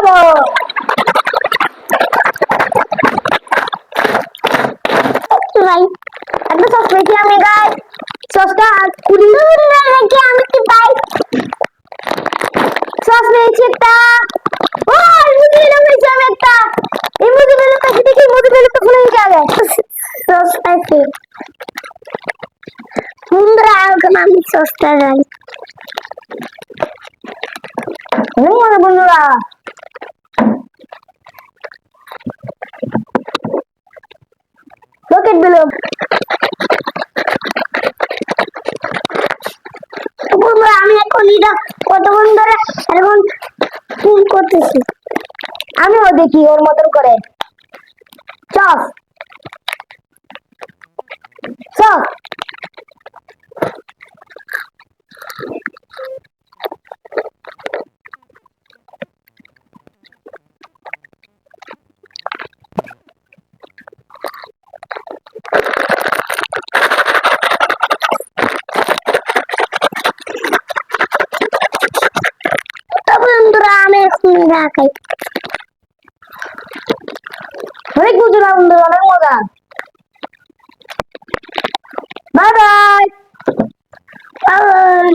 খাবো। ভাই একটা সস পেয়েছি আমি গাই, সসটা 20 টাকা রেখে আমি কি পাই, সস পেয়েছি একটা। ও মুদি বেলুন পেয়েছি আমি একটা। এই মুদি বেলুন পেয়েছি, দেখি মুদি বেলুন তো খুলে গেছে আগে। সস পাইছি বন্ধুরা, এখন আমি সসটা রাই। বন্ধুরা রকেট বেলুন, বন্ধুরা আমি এখন এটা কতক্ষণ ধরে এখন ফুল করতেছি, আমিও দেখি ওর মতন করে। চস চস বন্ধুরা আমি এখন খাই, অনেক বুঝলাম বন্ধুরা, অনেক মজা। Bye bye. বাই।